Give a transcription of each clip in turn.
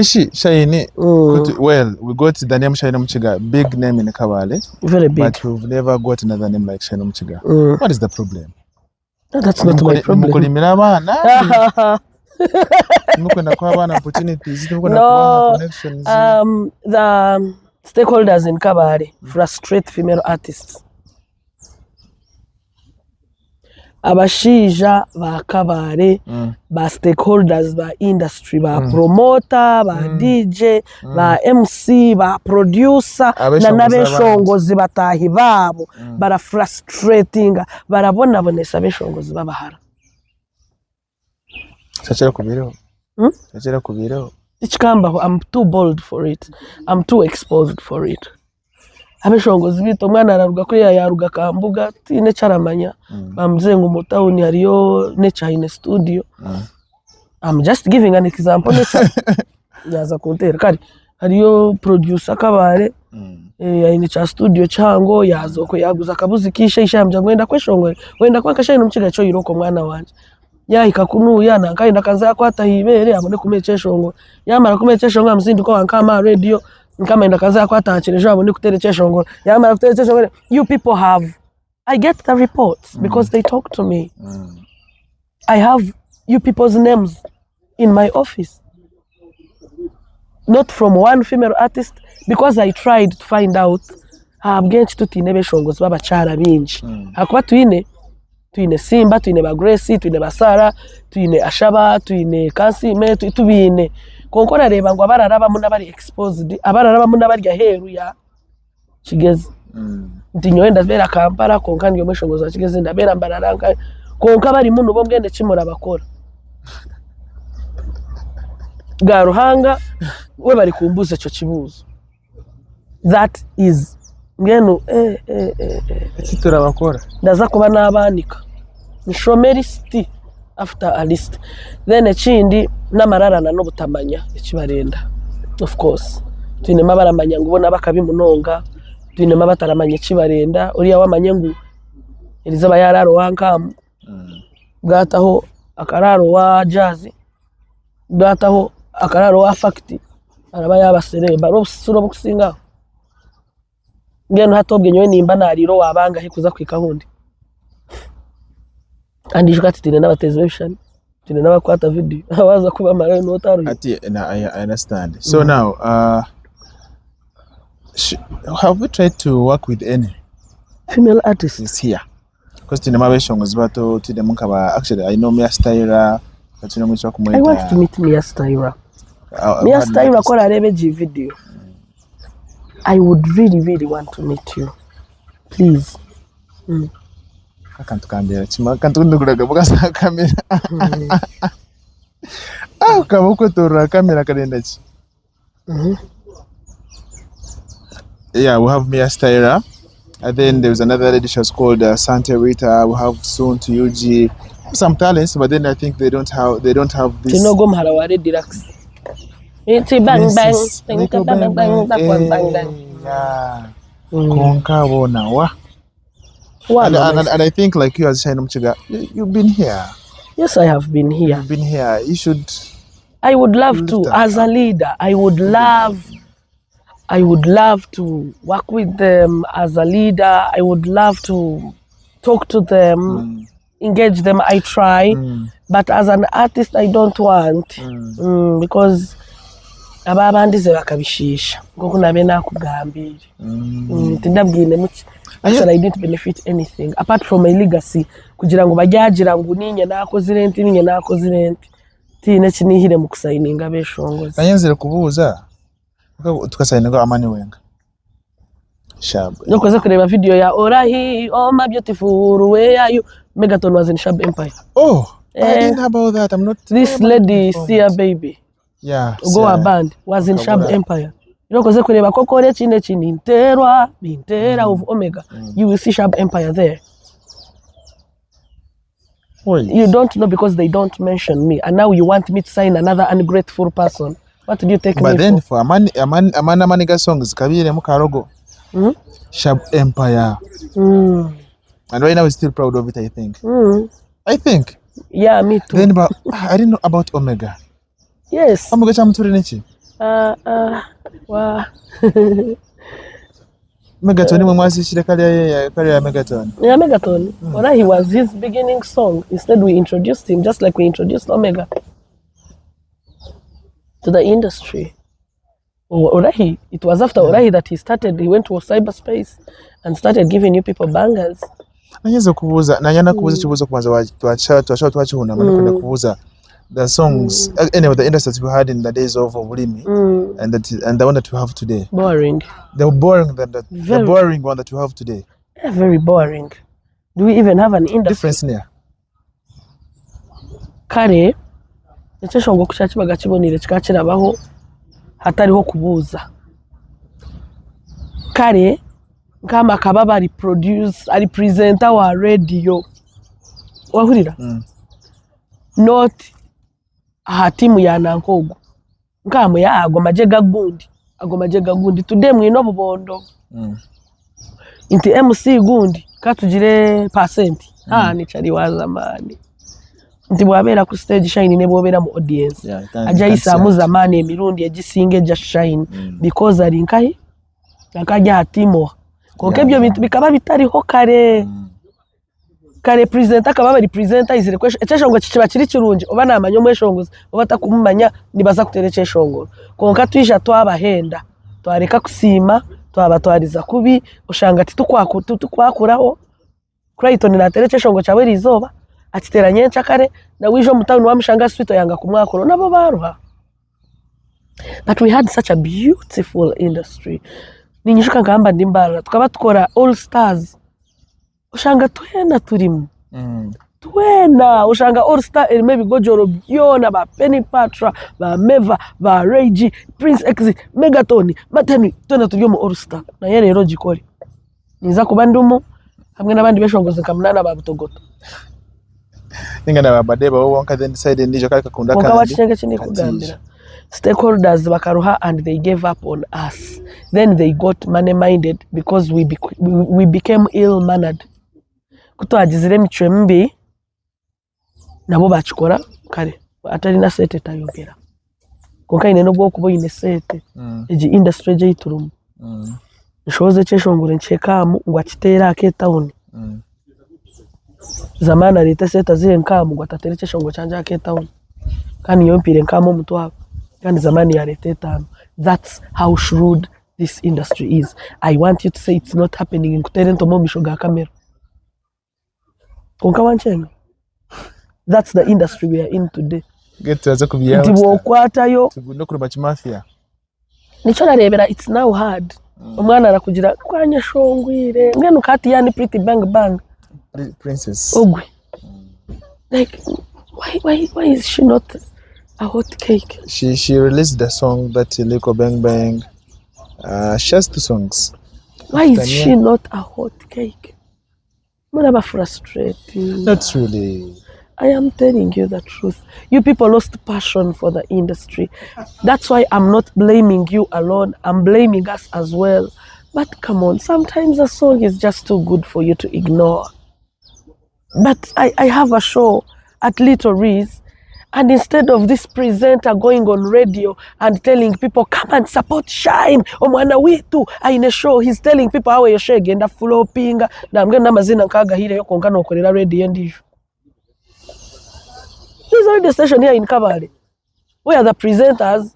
Shiny. Well, we got the name Shiny Omukiga, big name in Kabale. Very big. But we've never got another name like Shiny Omukiga. What is the problem? No, that's not my problem. No, the stakeholders in Kabale frustrate female artists. Abashija ba Kabale, ba stakeholders ba industry, ba promoter, ba DJ, ba MC, ba producer, na nabeshongozi batahi babo, bara frustrating, barabona bonesa abeshongozi babahara. Chachera kubiro. Chachera kubiro. Ichikambaho, I'm too bold for it. I'm too exposed for it. Abeshongozi bito mwana araruga kuri yaruga kambuga tine charamanya bamze ngo mutawuni hariyo nature in studio. I'm just giving an example. Yaza kuntera kari hariyo producer Kabale in cha studio chango yazo ko yaguza kabuzi kishe ishambya ngwenda kweshongwe wenda kwa Shiny Omukiga cyo yiroko mwana wanje yahika kunuya nankainda kaza kwata hibere abone kumecheshongo yamara kumecheshongo amzinduko wankama radio nkama inda kaza kwata hakirejo abone kuterecheshongo yamara kuterecheshongo. You people have, I get the reports because they talk to me. I have you people's names in my office, not from one female artist, because I tried to find out habgenchi tutine beshongo baba chara binji hakuba tuine Simba, tuine ba Grace, tuine ba Sara, tuine Ashaba, tuine Kansime, tubine konkora reba ngo abararaba muna bari exposed, abararaba muna bari gaheru ya Kigezi ntinyo wenda bera Kampala konka ngiyo mweshongoza wa Kigezi ndabera mbararanga konka bari muno bo mwende kimura bakora ga Ruhanga we bari kumbuza cyo kibuzo. That is ngeno kitura bakora ndaza kuba nabanika nshomeri sti after a list then ekindi namararana no butamanya ekibarenda. Of course twine mabaramanya ngubona bakabimunonga, twine mabataramanya ekibarenda uriya wamanye ngu elizaba yararo wankam bwataho akararo wa jazz, bwataho akararo wa fact araba yabasereba robusuro bukusinga ngeno hatobwe nyowe nimba nariro wabanga hikuza kwikahundi andijwe ati tine nabateze bishani tine nabakwata video abaza kuba marayo no taru ati I understand. So now have we tried to work with any female artists here? Because tine mabeshongozi bato tine munkaba actually I know Mia Styra tine mwichwa kumweta. I want to meet Mia Styra. Mia Styra kora arebe G video. I would really want to meet you. Please. Akantu kambera chima kantu nduguraga bugasa kamera. Kabuko tora kamera kadenda chi. Yeah, we have Mia Styra. And then there's another lady, she's called Santa Rita. We have soon to UG. Some talents, but then I think they don't have this. You know, go Marawari Deluxe. It's a bang bang. Yeah. Konka wona wa. And I think like you as Shiny Omukiga, you've been here. Yes, I have been here. You've been here. You should. I would love to, as a leader. I would love to work with them as a leader. I would love to talk to them, engage them. I try, but as an artist, I don't want because ababandize bakabishisha ngoko nabe nakugambira tindabwine muki. Actually, I didn't benefit anything apart from my legacy kugira ngo bajyagira ngo ninye nakoze renti tine kinihire mu kusayininga beshongoza banyenzere kubuza tukasayininga Amani Wenga Shab. Nokoze kureba video ya Orahi oh my beautiful where are you Megaton was in Shab Empire. Oh, I didn't know about that. I'm not. This lady Sia baby. Yeah. Go a band was in Shab Empire. Nokoze kureba kokore chine Nintera of Omega. You will see Shab Empire there. You don't know because they don't mention me, and now you want me to sign another ungrateful person. What do you take me for? But then for Amani Maniga songs, Kabire Mukarogo, Shab Empire, and right now we're still proud of it. I think. Yeah, me too. Then, but I didn't know about Omega. Yes. Omega Chamturinichi. Wow. Megaton mwe mwasishire kale ya Megaton. Yeah, Megaton. Well, he was his beginning song. Instead, we introduced him just like we introduced Omega to the industry. Orahi, it was after Orahi that he went to cyberspace and started giving you people bangers. Nanyeza kubuza kibuzo kubanza twachihuna kwenda kubuza the songs anyway the industry that we had in the days of Bulimi and the one that we have today. Boring. The boring the boring one that we have today. Yeah, very boring. Do we even have an industry? Difference near. Kare ekishongo kuchakibaga kibonire kikakirabaho hatariho kubuza. Kare kama kababa ari presenter wa radio wahurira not hatimu ya nankogo nkamo ya agomajega gundi today mwino bubondo inti MC gundi katugire percent ni chari wa zamani nti bwabera ku stage shine ne bwobera mu audience aja isamu zamani emirundi egisinge ja shine because ari nkai akajya hatimo konke byo bintu bikaba bitariho kare presenter akaba bari presenter izire kwesho ekeshongo kikiba kiri kirungi oba namanyo mweshongozi oba takumumanya nibaza kutereke eshongo konka twisha twabahenda twareka kusima twabatwariza kubi ushanga tukwakuraho Clayton natereke eshongo cyawe rizoba atiteranye nchakare na wijo mutawuni wa mshanga swito yanga kumwakuro nabo baruha. But we had such a beautiful industry. Ninyishuka ngamba ndimbara tukaba tukora all stars ushanga twena turimu twena ushanga all star maybe gojoro byona ba Penny Patra ba Meva ba Regi Prince X Megaton Mateni twena turiyo mu all star na yere rero gikori niza kubandumu hamwe nabandi beshongoze kamunana ba butogoto ingana babadeba bo wonka then decide ndijo kaka kunda kandi wachenge chini kugambira stakeholders bakaruha and they gave up on us. Then they got money minded because we became ill mannered. Kutwagizire michwe mbi nabo bachikora kare atari na sete tayogera konka ine no bwo kubo ine sete eji industry je iturumu nshoze cheshongure nchekamu ngwakitera aketawuni zamana leta seta zire nkamu ngwatatera cheshongo canje aketawuni kandi yompire nkamu mtu wako kandi zamani ya leta tano. That's how shrewd this industry is. I want you to say it's not happening in kutere ntomo mishoga kamera konka wanchenga. That's the industry we are in today. Get to kubiya ndibo kwatayo no kuri machimafia nico narebera it's now hard umwana arakugira kwanya shongwire ngene ukati yani pretty bang princess ogwe like why is she not a hot cake? She released the song that Liko Bang Bang. She has 2 songs. Why is she not a hot cake? Whatever frustrating. Not really. I am telling you the truth. You people lost passion for the industry. That's why I'm not blaming you alone. I'm blaming us as well. But come on, sometimes a song is just too good for you to ignore. But I have a show at Little Reese. And instead of this presenter going on radio and telling people, come and support Shine, omwana witu, aine show, he's telling people how your show agenda flopping, na mgena namazina nkaga hile yoko nkano ukorela radio ndisho. There's a radio station here in Kabale, where the presenters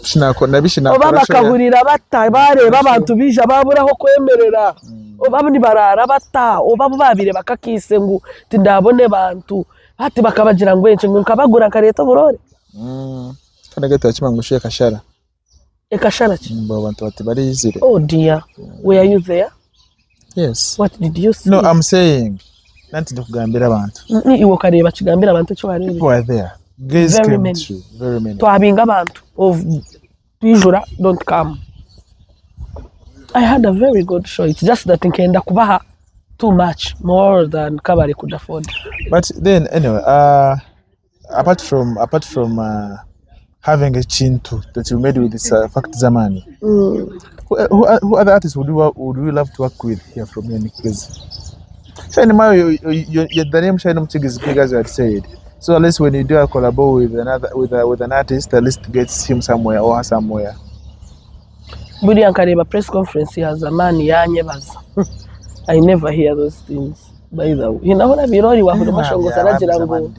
obaba kahurira bata bareba abantu bija baburaho kwemerera obaba ni barara bata obaba babire bakakise ngo tindabone bantu bati bakabagira ngo enche ngo nkabagura kareto burore kana gato kimangushe kashara ekashara ki abantu bati barizire. Oh dear, were you there? Yes. What did you see? No, I'm saying nanti ndokugambira abantu iwo kareba kigambira abantu cyo barebe people are there. Guys came through, very many. Twabinga abantu of Twijura don't come. I had a very good show. It's just that nkenda kubaha too much more than Kabale could afford. But then anyway, apart from having a chintu that you made with this Fact Zamani, who other artists would you love to work with here from here? Because Shine Mayo, the name Shine Omukiga is big as you had said. So at least when you do a collabo with an artist, at least gets him somewhere or her somewhere. buriya nkareba press conference ya zamani yanyebaza. I never hear those things by the way. Inahora birori wahura mashongoza aragira ngo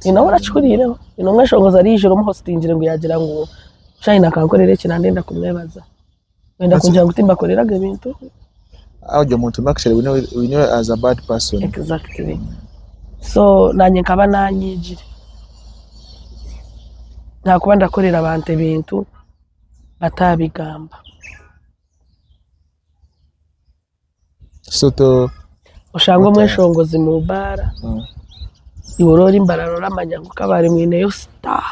inahora chukurireho inonga shongoza arijoro mu hostingire ngo yagira ngo China kankorere kinandenda kumwebaza. Wenda kunjira gutimba koreraga ibintu. Audio muntu actually we know as a bad person. Exactly. So nanye nkaba nanyijire. Nakuba ndakorera abantu ibintu batabigamba. So to Ushango mweshongozi mu bara. Iworori imbararora amanyango kabari mwine yo star.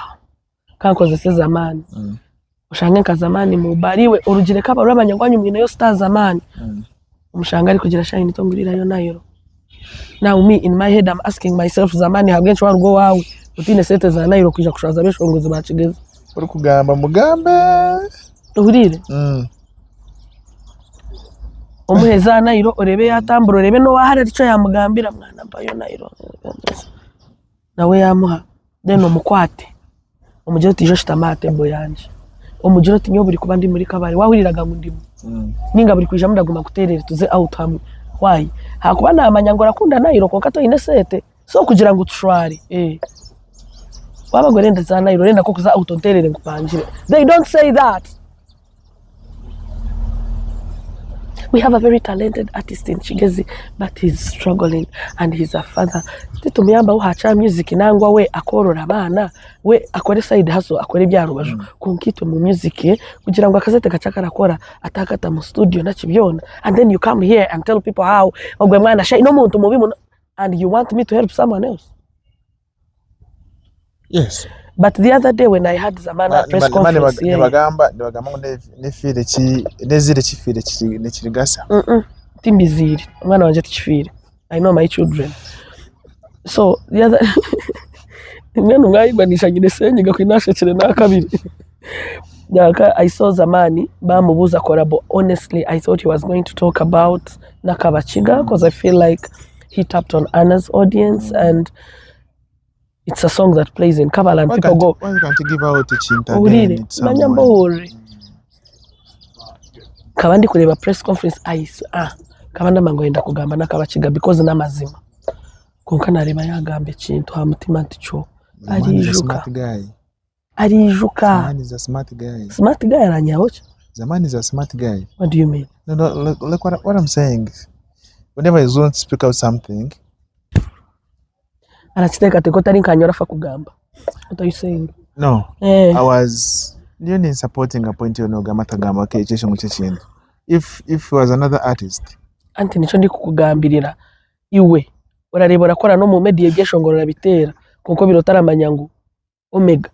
Kankoze se zamani. Ushange nkazamani mu bara iwe urugire kabarora amanyango anyu mwine yo star zamani. Umushanga ari kugira shine to ngurirayo nayo. Now me in my head I'm asking myself zamani habwenshi warugo wawe utine sete za nayo kuja kushaza beshongozi bacigeze. Uri kugamba mugambe. Uhurire. Omuheza nayo orebe yatambura orebe no wahara rico yamugambira mwana mbayo nayo. Nawe yamuha then omukwate. Omujiro tijo shitamate mbo yanje. Omujiro tinyo buri kuba ndi muri kabari wahuriraga ngo ndimo. Ninga buri kwijamo ndaguma guterera tuze out hamwe. Why? Hakuba namanyango rakunda nayo ko kato inesete. So kugira ngo tushware. Wabagore ndeza nayo renda ko kuza autonterere ngupanjire. They don't say that. We have a very talented artist in Chigezi, but he's struggling and he's a father. Titumiyamba uhacha music nangwa we akorora abana, we akore side hustle, akore byarubaju. Kunkitwe mu music kugira ngo akazete gacaka rakora atakata mu studio nakibyona. And then you come here and tell people how ogwe mwana shay no muntu mubi and you want me to help someone else. Yes. But the other day when I had Zamana press conference, bagamba ne fire ki nezire kifire ne kirigasa. Timbiziri. Mwana wanje tikifire. I know my children. So the other Mwana ngayigwanisha nyine senye gakwinashekere nakabiri. Yaka I saw Zamani bamubuza collabo. Honestly, I thought he was going to talk about Nakabachiga because I feel like he tapped on Anna's audience and it's a song that plays in Kabbalah and Why people go. Why can't you give out a chinta? Oh, really? Kabandi kureba press conference kabanda mangoenda kugamba Nakabachiga because namazima. Konka nareba yagambe chintu ha mutima nticho. Arijuka. Arijuka. Zaman is a smart guy. Smart guy aranyawocha. Zaman is a smart guy. What do you mean? No, look what I'm saying. Whenever you want to speak out something, anachiteka tekota rinkanyora fa kugamba. What are you saying? No. I was leaning supporting a point no gamata gamba ke cyesho cy'kintu. If he was another artist. Anti nico ndi kukugambirira iwe. Urareba urakora no mu media byeshongorora bitera kuko birotaramanyango Omega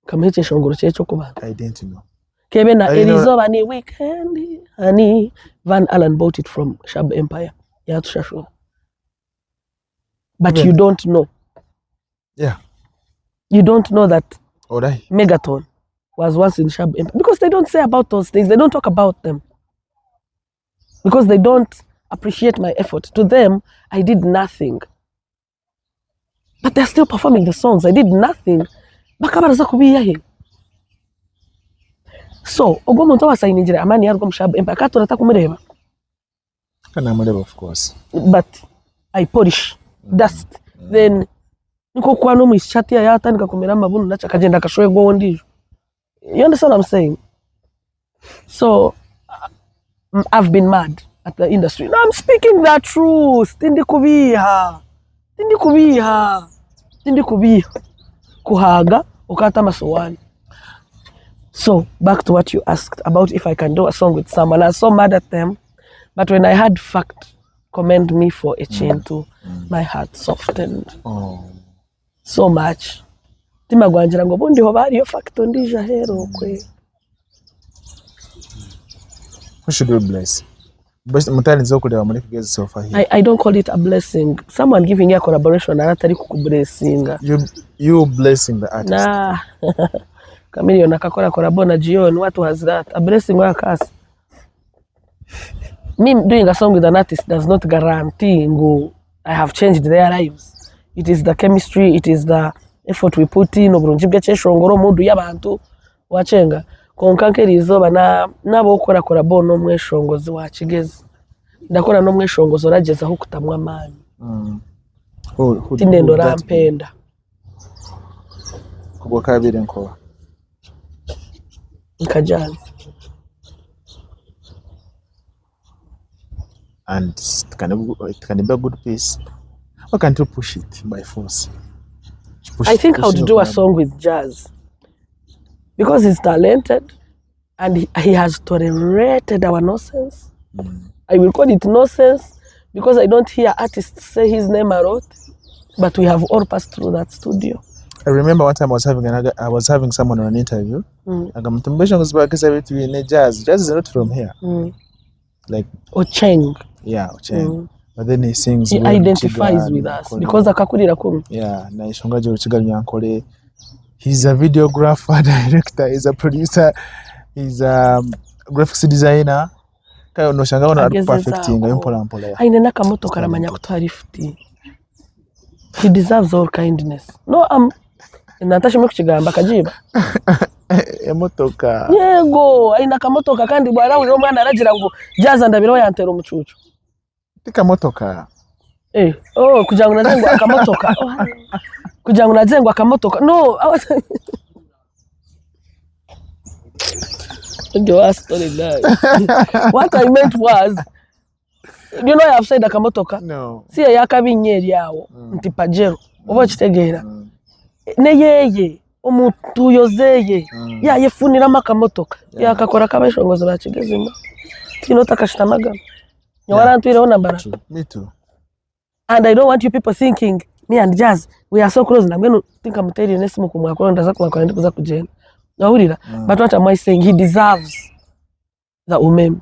kamuhece shongoro cyecho kubana. I didn't know. Kebe na Elizoba ni weekend ani Van Allen bought it from Shab Empire. Ya tushashura. But you don't know. Yeah. You don't know that Alright. Megaton was once in Shab Empire because they don't say about those things. They don't talk about them. Because they don't appreciate my effort. To them, I did nothing. But they're still performing the songs. I did nothing. Bakabaraza kubiya he. So, ogo muntu wasayinjira amani yarwo mushab empire katurata kumureba. Kana mureba of course. But I polish dust. Then niko kwa no mwishati ya tandika kumera mabunu nacha kagenda kashoye go ndijo. You understand what I'm saying? So I've been mad at the industry. No, I'm speaking the truth. Tindi kubiha. Kuhaga ukata masowani. So back to what you asked about if I can do a song with someone. I was so mad at them, but when I had Fact commend me for a chintu, my heart softened so much. Timagwanjira ngo bundi ho bari yo Fact ndija hero kwe. Who should we bless? But so far here. I don't call it a blessing. Someone giving you a collaboration and atari kukublessinga. You blessing the artist. Nah. Kamili nakakora collabo na Gion, what was that? A blessing wa kasi. Me doing a song with an artist does not guarantee I have changed their lives. it is the chemistry, it is the effort we put in oburungi bw'ekyeshongoro omudu y'abantu wacenga konka nk'eriizooba n'ab'okukorakora bo n'omweshongozi wakigezi ndakora n'omweshongozi oragyezaho kutamwa amaani tindenda orampenda kubwa kabiri nkoba nkajazi and it can be a good piece. Why can't you push it by force? I think I would do a song with Jazz because he's talented and he has tolerated our nonsense. I will call it nonsense because I don't hear artists say his name a lot, but we have all passed through that studio. I remember one time I was having someone on an interview. Jazz is not from here. Like Ocheng. Yeah, Ocheng. But then he sings. He identifies with us because akakurira kumwe. Yeah, na ishongaje Omukiga Nyankole. He's a videographer, director, he's a producer, he's a graphics designer. Kayo no shanga wana perfecting mpola mpola. Aine nakamoto karamanya kutwara lifti. He deserves all kindness. No, natashimye kukigamba kajiba. Emotoka. Yego, aina kamotoka kandi bwara uyo mwana aragira ngo Jazz ndabiro yantera umucucu. Tika motoka. Kugira ngo nazengo akamotoka. Kugira ngo nazengo akamotoka. No, what I meant was, you know I have said akamotoka? No. Si yakabinyeri yawo nti pajero. Oba kitegeera. Ne yeye omuntu yozeye yayefunira makamotoka yakakora kabashongozo bakigezima tinota kashitamaga nyawarantwireho nambara. Me too. And I don't want you people thinking me and Jazz we are so close. I'm going to think I'm telling you nesimu kumwakora ndaza kumwakora ndikuza kugenda nawurira. But what am I saying? He deserves the umeme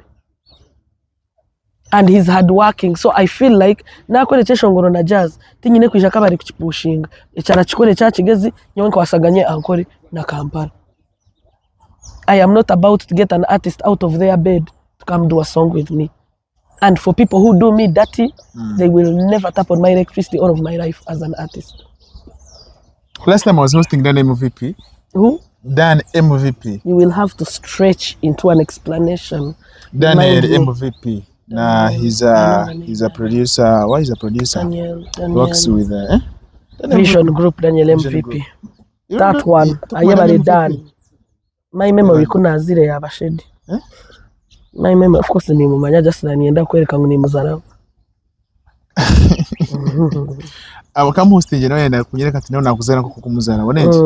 and he's hard working, so I feel like nakore cyeshongoro na Jazz tinyine kwija kabari kukipushinga ecyara kikore cyakigezi nyonka wasaganye ankore na Kampala. I am not about to get an artist out of their bed to come do a song with me, and for people who do me dirty they will never tap on my electricity all of my life as an artist. Last time I was hosting Dan MVP. Who? Dan MVP. You will have to stretch into an explanation. Dan MVP. Nah, he's a producer. Why is a producer? Daniel works with Vision Group. Daniel MVP. Group. That one. I ever done. My memory kuna zile ya bashedi. My memory, of course, ni mumanya just na nienda kwereka ngo ni muzana. Kama hostage nawe na kunyereka ati nawe nakuzana kuko kumuzana bonenje.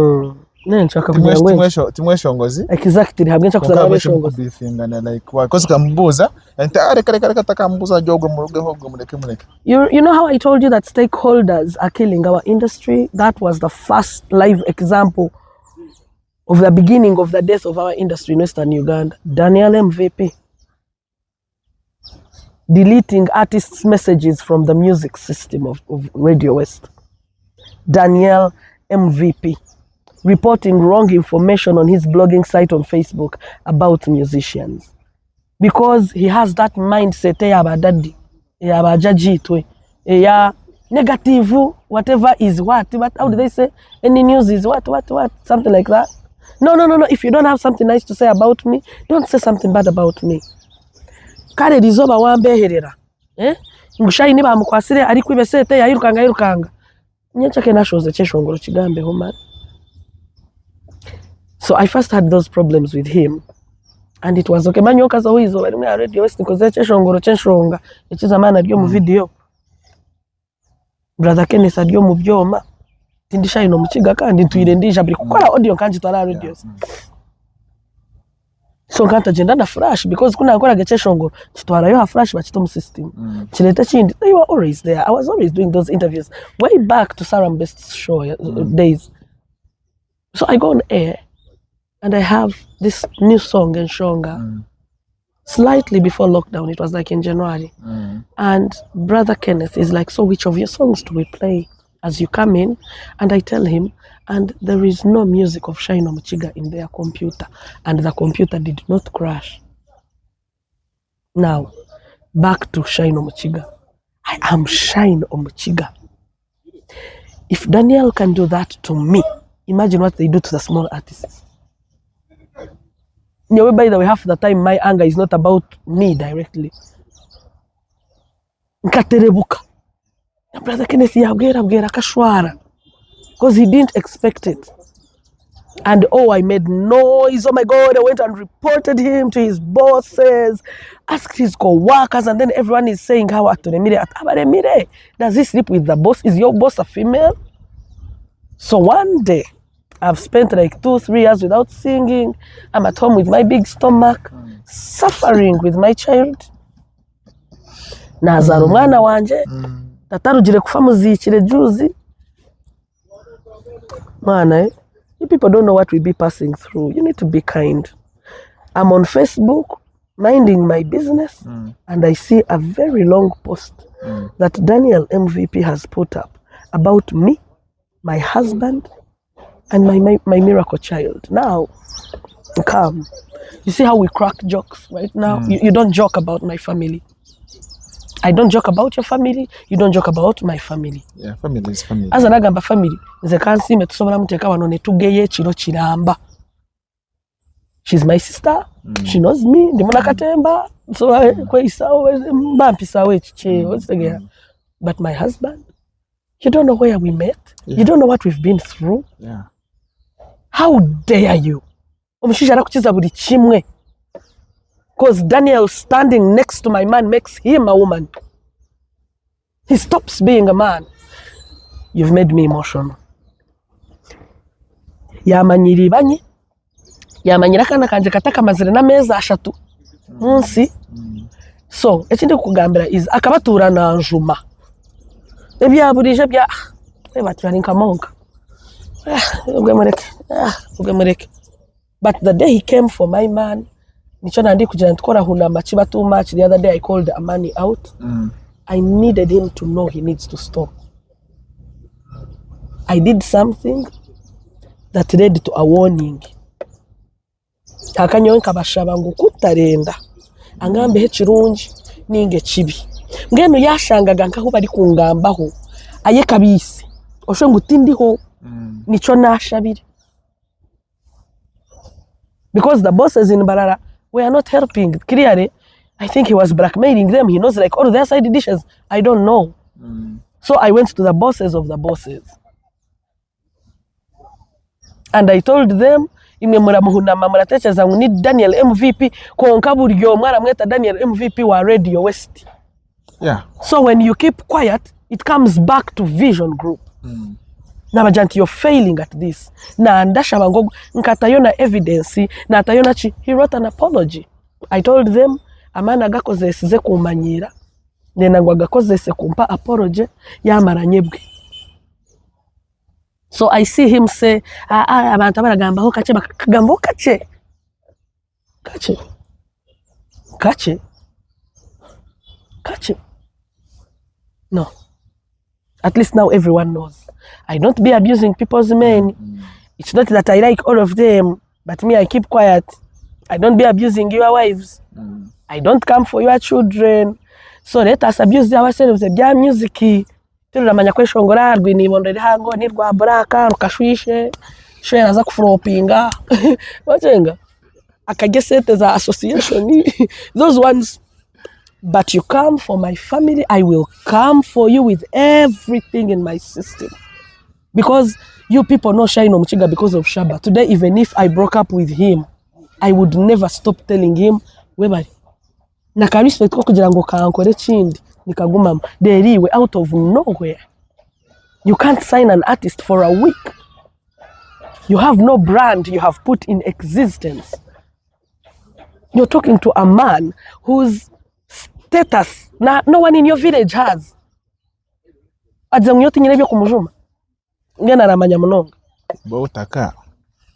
Nshaka kugira ngo timweshongozi. Exactly, hamwe nshaka kuzana abeshongozi. Bifingana like because kambuza ante kare takambuza jogo muruge hobwo mureke. You know how I told you that stakeholders are killing our industry? That was the first live example of the beginning of the death of our industry in Western Uganda. Daniel MVP deleting artists' messages from the music system of Radio West. Daniel MVP reporting wrong information on his blogging site on Facebook about musicians. Because he has that mindset, negative, whatever is what, how do they say? Any news is what, something like that. No. If you don't have something nice to say about me, don't say something bad about me. Kare rizoba wambeherera. Ngushayini bamukwasire ari kwibesete yayirukanga. Nyachake nashoze cyeshongoro kigambe ho man. So I first had those problems with him, and it was okay. Manyoka za wizo bari muri Radio West nikoze cyeshongoro cyeshonga ikiza mana ryo mu video. Brother Kenneth ryo mu byoma. Tindisha ino Omukiga kandi tuyirendisha buri gukora audio kanji twara Radio. So kanta agenda na flash because kuna akora gecheshongo kitwara yo ha flash bakito system kireta kindi they were always there. I was always doing those interviews way back to Saram Best's show days. So I go on air and I have this new song in Shonga slightly before lockdown. It was like in January and Brother Kenneth is like, so which of your songs do we play as you come in? And I tell him, and there is no music of Shine Omukiga in their computer, and the computer did not crash. Now, back to Shine Omukiga. I am Shine Omukiga. If Daniel can do that to me, imagine what they do to the small artists. By the way, half the time my anger is not about me directly. Nkaterebuka. Brother Kenneth yabwera kashwara. Because he didn't expect it. And I made noise. Oh my God, I went and reported him to his bosses, asked his co-workers, and then everyone is saying, how Abaremire, does he sleep with the boss? Is your boss a female? So one day, I've spent like 2-3 years without singing. I'm at home with my big stomach, suffering with my child. Nazara umwana wanje, tatarugire kufa muzikire juzi. Man, you people don't know what we be passing through. You need to be kind. I'm on Facebook, minding my business, and I see a very long post that Daniel MVP has put up about me, my husband, and my miracle child. Now, come. You see how we crack jokes right now? You don't joke about my family. I don't joke about your family. You don't joke about my family. Yeah, family is family. As anagamba family, nze kansime tusobola muteka wano ne tugeye kiro kiramba. She's my sister. She knows me. Ndi munakatemba. So kweisawo mbampisawo ekiche. But my husband, you don't know where we met. Yeah. You don't know what we've been through. Yeah. How dare you? Omushisha arakukiza buli kimwe. Because Daniel standing next to my man makes him a woman. He stops being a man. You've made me emotional. Yamanyiribanye. Yamanyira kana kanje kataka mazire na meza ashatu. Munsi. So, ekindi kugambira is akabatura na njuma. Ebyaburije bya batwani nkamonka. Ugemureke. But the day he came for my man, nicho nandi kugira ntikora hunamba kiba too much. The other day I called a money out. I needed him to know he needs to stop. I did something that led to a warning. Akanyo nkabashaba ngo kutarenda angambe he kirungi ninge kibi ngeno yashangaga nkaho bari kungambaho aye kabisi osho ngutindiho nico nashabire. Because the bosses in Barara were not helping. Clearly, I think he was blackmailing them. He knows like all their side dishes. I don't know. So I went to the bosses of the bosses. And I told them, imwe muramuhunama muratekereza ngo ni Daniel MVP konka buryo mwara mweta Daniel MVP wa Radio West. Yeah. So when you keep quiet, it comes back to Vision Group. Nabajanti, you're failing at this. Na ndashaba ngo nkatayo na evidence na atayo na chi. He wrote an apology. I told them amana gakozesize kumanyira nena ngo gakozese kumpa apology yamaranyebwe. So I see him say abantu baragambaho kache bakagambo kache. No. At least now everyone knows. I don't be abusing people's men. It's not that I like all of them, but me, I keep quiet. I don't be abusing your wives. I don't come for your children. So let us abuse ourselves. Bya music. Turamanya kweshongora rwinibondere hango ni rwa braka rukashwishe. Shwe naza kufropinga. Wajenga. Akagesete za association. Those ones. But you come for my family, I will come for you with everything in my system. Because you people know Shine Omukiga because of Shaba. Today, even if I broke up with him, I would never stop telling him, webari. Nakarishwe tuko kugira ngo kankore chindi nikaguma deriwe out of nowhere. You can't sign an artist for a week. You have no brand you have put in existence. You're talking to a man whose status no one in your village has. Adza mnyoti nyine byo kumujuma. Ngena aramanya munonga. Bautaka.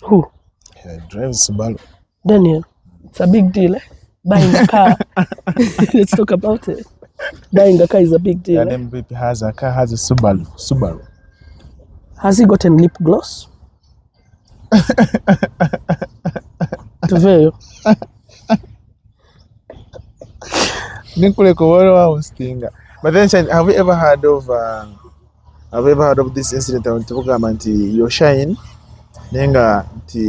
Who? He drives Subaru. Daniel, it's a big deal. Buying a car. Let's talk about it. Buying a car is a big deal. The MVP has a car, has a Subaru. Has he gotten lip gloss? Tuveyo. But then, have you ever heard of Have you ever heard of this incident tuvugamba nti your shine nenga nti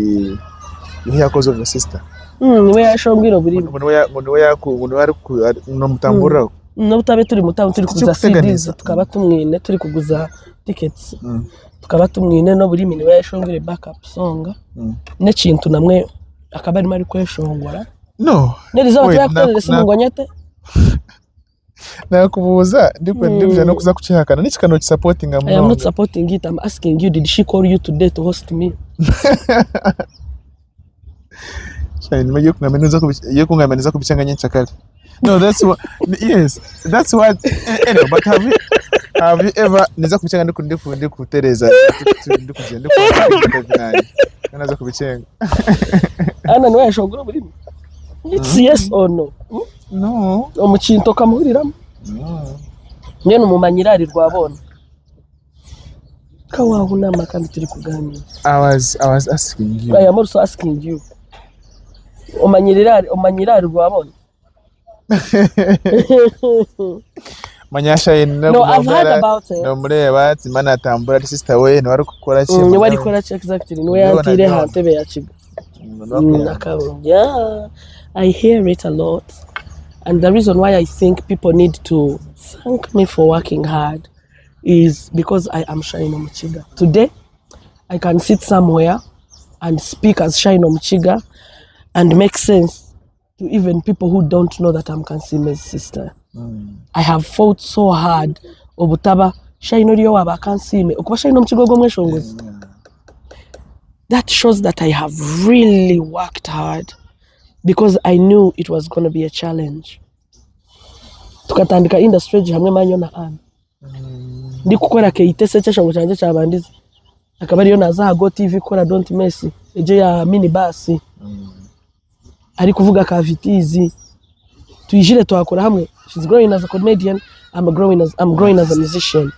you hear cause of your sister niwe yashongwira buri no mutambura no tabe turi mutamu turi kuguza CDs tukaba tumwine turi kuguza tickets tukaba tumwine no buri niwe yashongwira backup song ne kintu namwe akaba ari mari kweshongora no nerizo batwakorera simungonyete nakubuza ndikuje no kuza kuchihakana nikikano supporting I am not supporting it. I'm asking you, did she call you today to host me? No, that's what. Yes, that's what. Anyway, but have you ever niza kubichanga ndi kutereza naza kubichenga ana no yashogora buri it's yes or no no omukinto kamuhuriramo nyene umumanyirari rwabona kawahunama kandi turi kuganira. I was asking you. I am also asking you. Omanyirari rwabona. Manyasha ino no, I've heard about it. No mureba ati mana atambura sister we no wari gukora ki ni wari gukora ki exactly ni we yantire hantebe ya kigo. Yeah, I hear it a lot, and the reason why I think people need to thank me for working hard is because I am Shine Omukiga. Today I can sit somewhere and speak as Shine Omukiga and make sense to even people who don't know that I'm Kansime's sister. I have fought so hard obutaba Shine oriyo waba Kansime okuba Shine Omukiga go mweshongozi. That shows that I have really worked hard because I knew it was going to be a challenge. Tukatandika industry hamwe manyo na ana. Ndi kukora keitese cyashongo cyanje cyabandize. Akaba ariyo naza Go TV kora Don't Mess eje ya mini bus. Ari kuvuga ka vitizi. Tuyijire twakora hamwe. She's growing as a comedian, I'm growing as a musician.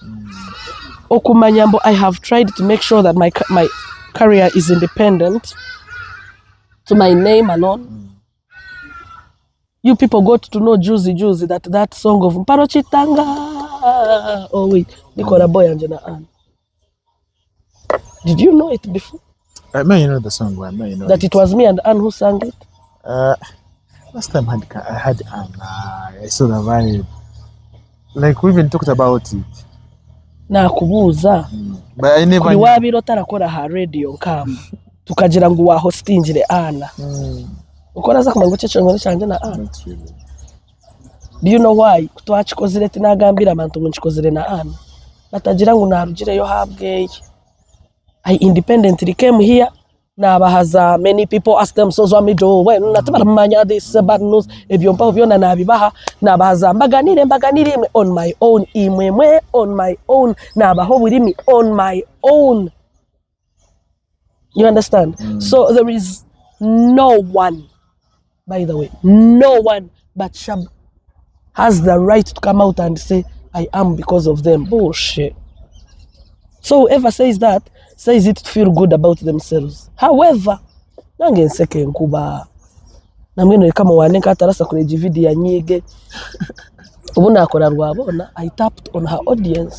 Okumanyambo, I have tried to make sure that my career is independent to my name alone. You people got to know Juicy that song of Mparo Chitanga. Oh wait, Nicola Boy and Jenna Ann. Did you know it before? I may know the song. I may know that it was me and Ann who sang it. Last time I had Ann. I saw the vibe. Like we even talked about it. Na kubuza. But I never. Kuri wabiro tarakora ha radio nkama. Tukagira ngo wa hostingire Anna. Ukora za kumango cyecyo cyanje na Anna. Do you know why? Twachikozire tinagambira abantu munchikozire na Anna. Batagira ngo narugire yo habwe. I independently came here. Nabahaza many people ask themselves what me do when natabaramanya this bad news ebyo mpa byona nabibaha nabahaza mbaganire on my own imwemwe on my own nabaho burimi on my own. You understand? So there is no one, by the way, no one but Shab has the right to come out and say I am because of them. Bullshit. So whoever says it to feel good about themselves. However, nange nseke nkuba namwe kama waneka atarasa kuri video ya nyige ubuna akora rwabona. I tapped on her audience.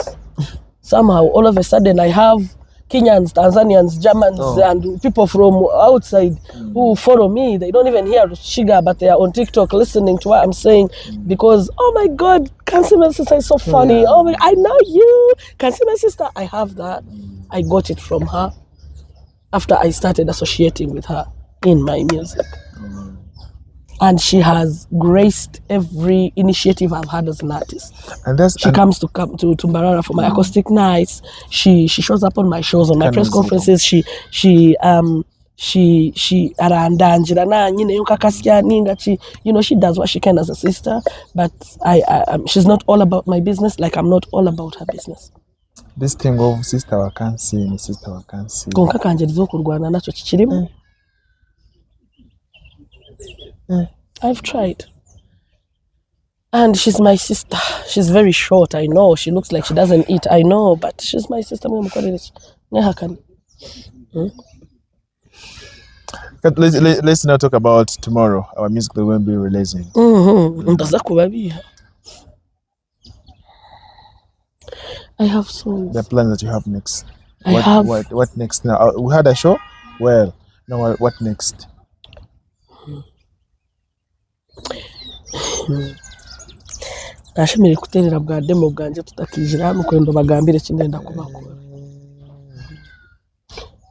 Somehow all of a sudden I have Kenyans, Tanzanians, Germans and people from outside who follow me. They don't even hear Shiga, but they are on TikTok listening to what I'm saying because, oh my God, Kansime's sister is so funny. Yeah. Oh my, I know you. Kansime's sister, I have that. I got it from her after I started associating with her in my music. And she has graced every initiative I've had as an artist. And she comes to Mbarara for my acoustic nights. She shows up on my shows, on my press conferences. She arandangira na nyine yokakasya ninga she does what she can as a sister, but she's not all about my business like I'm not all about her business. This thing of sister vacancy. Konka kanje rizokurwana nacho kikirimo. I've tried. And she's my sister. She's very short, I know. She looks like she doesn't eat, I know, but she's my sister. Let's now talk about tomorrow, our music that we'll be releasing. I have songs. The plan that you have next. What next now? We had a show. Well, no. What next? Nashimire kuterera bwa demo bwanje tutakijira hano kwendo bagambire kindenda kubakora.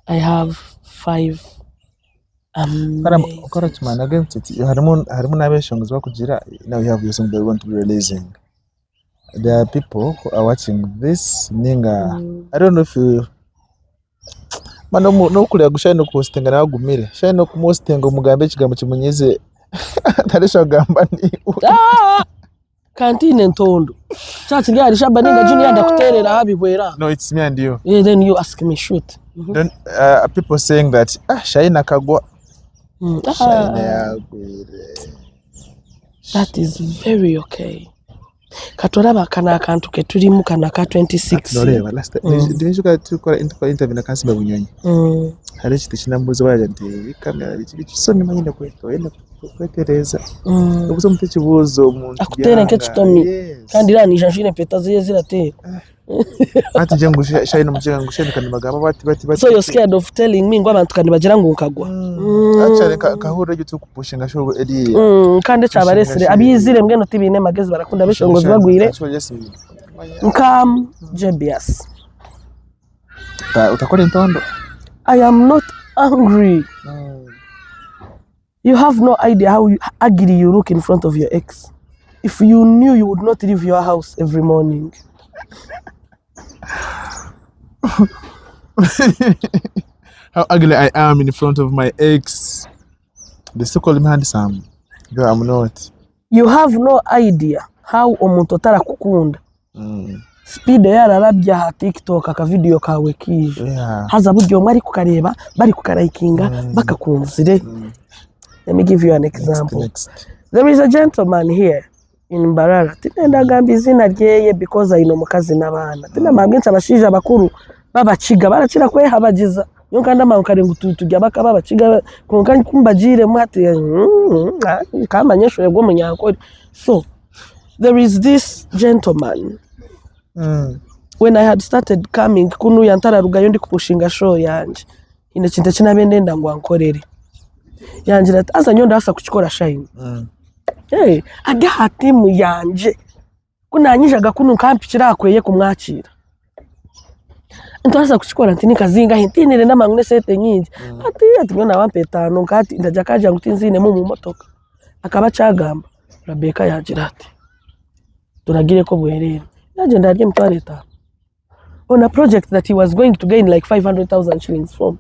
I have 5 Correct man, again harimo n'abeshongozi bakugira. Now you have your song that you want to be releasing. There are people who are watching this ninga. I don't know if you no kurya gushaka no postinga nagumire shaka no kumustinga umugambe kigambo kimunyeze tarisha gamba ni kantine ntondo chatsi gari shaba ninga junior ndakuterera habibwera. No, it's me and you. Yeah, then you ask me shoot. Don't people saying that Shaina kagwa Shaina yagwire. That is very okay. Katoraba kana akantu ke tulimu kana ka 26. Noreba last ndishuka tukora interview na Kansiba Bunyonyi. Hari kiti kinambuzo baje nti kamera biki soni manyine kwenda kwetereza. Ubuzo muteki buzo umuntu akutere nke kitomi kandi rani janjine peta ziye ziratera. Ati jengu Shaina mujenga ngusheni kandi magaba bati. So you're scared of telling me ngo abantu kandi bagira ngo nkagwa. Actually kahura gyo tukupushinga show eri. Kandi cyabaresere abiyizire mbwe no tibine magezi barakunda bishongozi bagwire. Nkam jebias. Utakora intondo. I am not angry. You have no idea how ugly you look in front of your ex. If you knew, you would not leave your house every morning. How ugly I am in front of my ex. They still call me handsome. Though I'm not. You have no idea how omuntu tarakukunda. Speed yararabya ha TikTok aka video kawe kije. Haza buryo mwari kukareba bari kukarayikinga bakakunzire. Let me give you an example. Next. There is a gentleman here in Barara. Tinenda gambi izina ryeye because I know mukazi nabana. Tina mabwenza abashije abakuru babaciga baracira kwe habagiza. Yonkanda mankare ngutujya bakaba baciga konka kumbagire mwati kamanyesho yego munyakori. So there is this gentleman. When I had started coming kunu yantara rugayo ndi kupushinga show yanje ine kintu kinabendenda ngo ankorere yanjira ati aza nyonda hasa kuchikora Shine. Hey, aga timu yanje kunanyishaga kunu kampi kirakweye kumwakira ntasa kuchikora ntini kazinga hintinire namangne sete nyinji ati nyona wampetano ngati ndaja kaja ngutinzine mu motoka akaba cagamba Rebecca yagira ati turagire ko bwerera yaje ndarye mtwareta on a project that he was going to gain like 500,000 shillings from.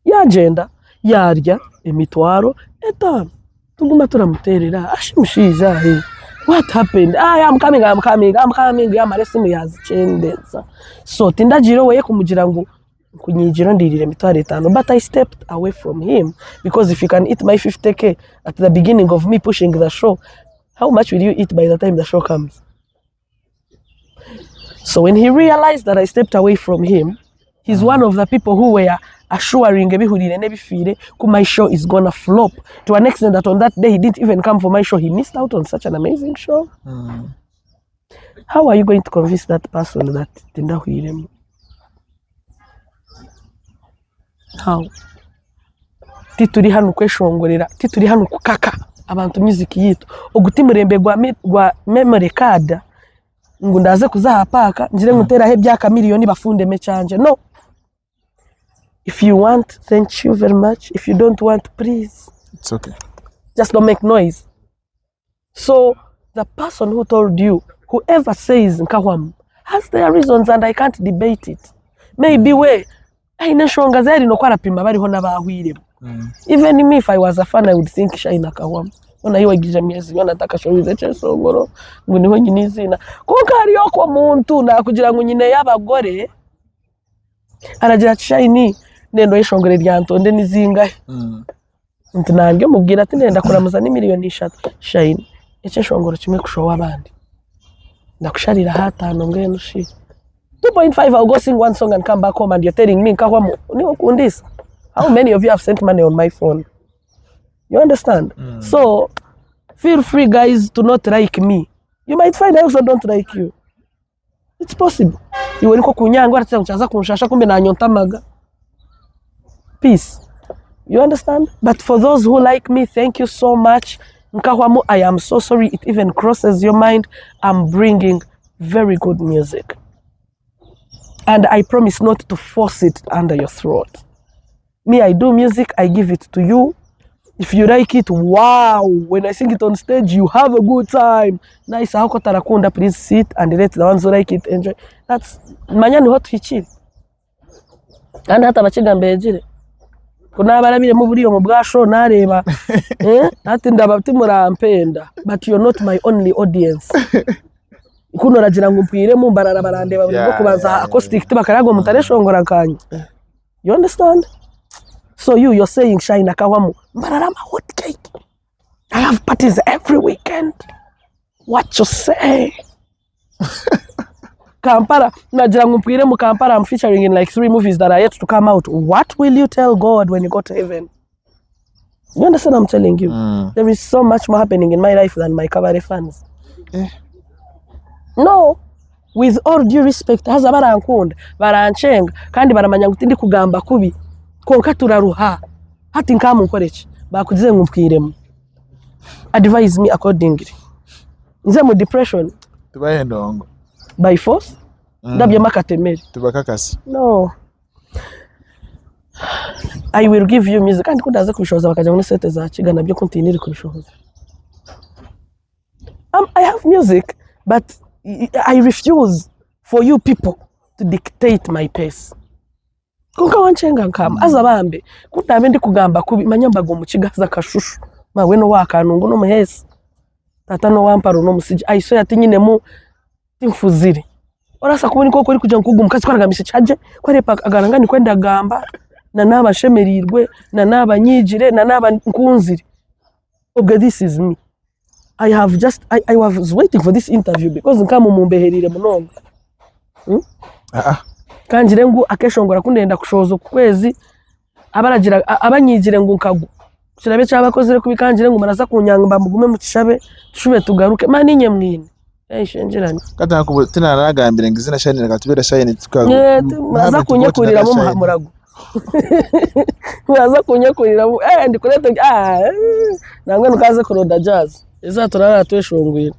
Yagenda yarya emitwaro etano tuguma turamuterera ashimushiza he. What happened? I'm coming yamaresimu yazicendeza. So tindajiro weye kumugira ngo kunyijiro ndirire mitwaro etano, but I stepped away from him because if you can eat my 50k at the beginning of me pushing the show, how much will you eat by the time the show comes? So when he realized that I stepped away from him, he's one of the people who were assuring ebihurire nebifire ku my show is gonna flop to an extent that on that day he didn't even come for my show. He missed out on such an amazing show. How are you going to convince that person that tindahwiremo? How? Tituri hano kweshongorera, tituri hano kukaka abantu music yitu oguti murembe gwa memory card ngo ndaze kuzahapaka njire ngutera he byaka miliyoni bafunde mecanje. No. If you want, thank you very much. If you don't want, please. It's okay. Just don't make noise. So the person who told you, whoever says nkahwam, has their reasons and I can't debate it. Maybe we aineshonga zari no kwarapima bariho nabahwiremo. Even me, if I was a fan, I would think Shaina kahwam. Ona hiyo gije miezi yona nataka show ize songoro ngo niho nyinizina konka ari yoko muntu na kugira ngo nyine y'abagore aragira Shine nendo yishongere ryantonde nizinga ntinange mubwira ati nenda kuramuza ni miliyoni 3 Shine ece shongoro kimwe kushowa abandi ndakusharira hatano ngeno shi 2.5. I'll go sing one song and come back home and you're telling me nkahwa niho kundisa. How many of you have sent money on my phone? You understand? So feel free guys to not like me. You might find I also don't like you. It's possible. Iwe niko kunyangwa aratse kuchaza kunshasha kumbe nanyontamaga. Peace. You understand? But for those who like me, thank you so much. Nkahwamu, I am so sorry it even crosses your mind. I'm bringing very good music. And I promise not to force it under your throat. Me, I do music, I give it to you. If you like it, wow. When I sing it on stage, you have a good time. Nice. Hako tarakunda, please sit and let the ones who like it enjoy. That's manyani hot hichi. And hata bachiga mbejire. Kuna barabire mu buriyo mu bwasho nareba. Ati ndabati murampenda. But you're not my only audience. Kuno ragira ngo mpwire mu mbarara barandeba buri bwo kubanza acoustic tibakarago mutareshongora kanya. You understand? So you're saying Shine Akawamu, Mbarara ma hot cake. I have parties every weekend. What you say? Kampala, nagira ngo mpwire mu Kampala, I'm featuring in like 3 movies that are yet to come out. What will you tell God when you go to heaven? You understand what I'm telling you? There is so much more happening in my life than my cabaret fans. No, with all due respect, haza barankunda, baranchenga, kandi baramanya ngo ndi kugamba kubi. Konka turaruha. Hati nkamu nkorechi. Bakuzize ngo mpwiremo. Advise me accordingly. Nze mu depression. Tubaye ndongo. By force? Ndabye makatemeri. Tubakakasi. No. I will give you music. Kandi kundaze kubishoza bakaja muri sete za kiga nabyo kontiniri kubishoza. I have music, but I refuse for you people to dictate my pace. Konka wanchenga nkama azabambe kutambe ndi kugamba kubi manyambago mu kigaza kashushu mawe no wakanungu no muhesi tata no wamparo no musiji aiso yati nyine mu timfuzire orasa kuboni koko uri kuja nkugu mukazi kwaragamisha cyaje kwarepa agaranga ni kwenda gamba na naba shemerirwe na naba nyigire na naba nkunzire. Okay, this is me. I was waiting for this interview because nkama mumbeherire munonga. Kanjire ngo akeshongora kundenda kushozo ku kwezi abaragira abanyigire ngo nkagu kirabe cyabakozere kubikanjire ngo maraza kunyanga mugume mu kishabe tushube tugaruke mani nyemwine shenjeranye kata ko tinaragambire ngo izina Shine gatubera Shine tukago maraza kunyakurira mu muhamurago maraza kunyakurira ndi kureta nangwe nukaze kuroda jazz ezaturara tweshongwira.